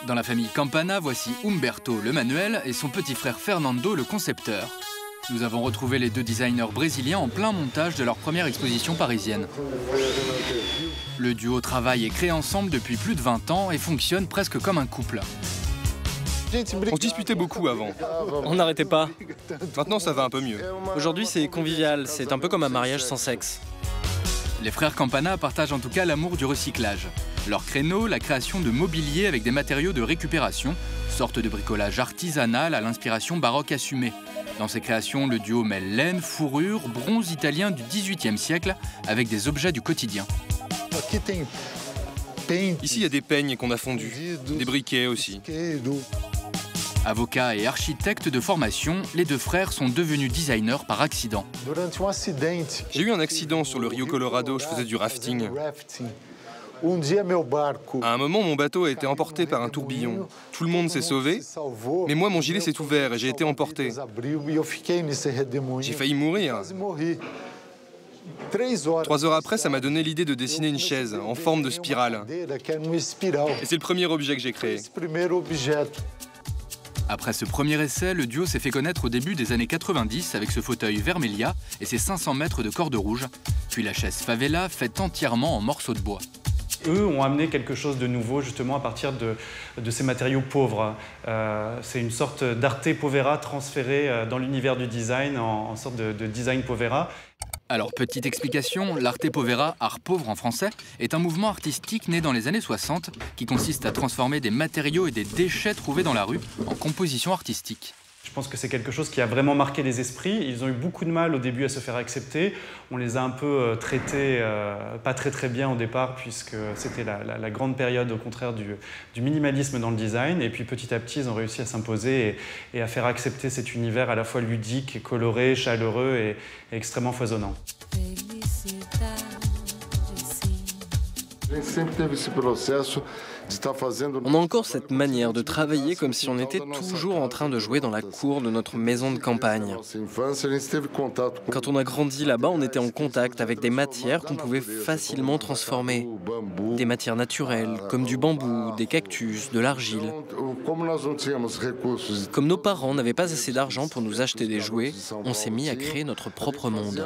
Dans la famille Campana, voici Humberto, le manuel, et son petit frère Fernando, le concepteur. Nous avons retrouvé les deux designers brésiliens en plein montage de leur première exposition parisienne. Le duo travaille et crée ensemble depuis plus de 20 ans et fonctionne presque comme un couple. On se disputait beaucoup avant. On n'arrêtait pas. Maintenant, ça va un peu mieux. Aujourd'hui, c'est convivial. C'est un peu comme un mariage sans sexe. Les frères Campana partagent en tout cas l'amour du recyclage. Leur créneau, la création de mobilier avec des matériaux de récupération, sorte de bricolage artisanal à l'inspiration baroque assumée. Dans ses créations, le duo mêle laine, fourrure, bronze italien du XVIIIe siècle avec des objets du quotidien. Ici, il y a des peignes qu'on a fondus, des briquets aussi. Avocats et architectes de formation, les deux frères sont devenus designers par accident. J'ai eu un accident sur le Rio Colorado, je faisais du rafting. À un moment, mon bateau a été emporté par un tourbillon. Tout le monde s'est sauvé, mais moi, mon gilet s'est ouvert et j'ai été emporté. J'ai failli mourir. 3 heures après, ça m'a donné l'idée de dessiner une chaise en forme de spirale. Et c'est le premier objet que j'ai créé. Après ce premier essai, le duo s'est fait connaître au début des années 90 avec ce fauteuil Vermelia et ses 500 mètres de corde rouge, puis la chaise Favela faite entièrement en morceaux de bois. Eux ont amené quelque chose de nouveau justement à partir de ces matériaux pauvres. C'est une sorte d'arte povera transférée dans l'univers du design en sorte de design povera. Alors, petite explication, l'arte povera, art pauvre en français, est un mouvement artistique né dans les années 60 qui consiste à transformer des matériaux et des déchets trouvés dans la rue en composition artistique. Je pense que c'est quelque chose qui a vraiment marqué les esprits. Ils ont eu beaucoup de mal au début à se faire accepter. On les a un peu traités pas très bien au départ puisque c'était la grande période au contraire du minimalisme dans le design. Et puis petit à petit, ils ont réussi à s'imposer et à faire accepter cet univers à la fois ludique, coloré, chaleureux et extrêmement foisonnant. On a encore cette manière de travailler comme si on était toujours en train de jouer dans la cour de notre maison de campagne. Quand on a grandi là-bas, on était en contact avec des matières qu'on pouvait facilement transformer. Des matières naturelles, comme du bambou, des cactus, de l'argile. Comme nos parents n'avaient pas assez d'argent pour nous acheter des jouets, on s'est mis à créer notre propre monde.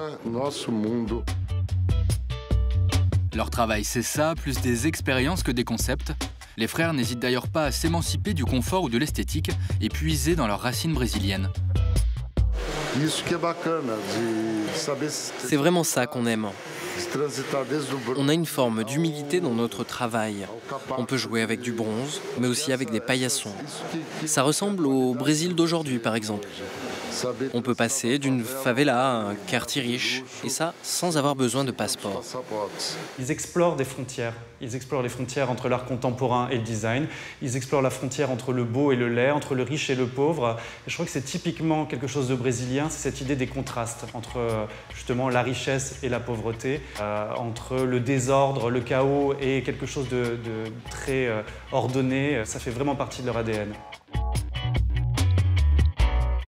Leur travail, c'est ça, plus des expériences que des concepts. Les frères n'hésitent d'ailleurs pas à s'émanciper du confort ou de l'esthétique et puiser dans leurs racines brésiliennes. C'est vraiment ça qu'on aime. On a une forme d'humilité dans notre travail. On peut jouer avec du bronze, mais aussi avec des paillassons. Ça ressemble au Brésil d'aujourd'hui, par exemple. On peut passer d'une favela à un quartier riche, et ça sans avoir besoin de passeport. Ils explorent des frontières. Ils explorent les frontières entre l'art contemporain et le design. Ils explorent la frontière entre le beau et le laid, entre le riche et le pauvre. Et je crois que c'est typiquement quelque chose de brésilien, c'est cette idée des contrastes entre justement la richesse et la pauvreté, entre le désordre, le chaos et quelque chose de très ordonné. Ça fait vraiment partie de leur ADN.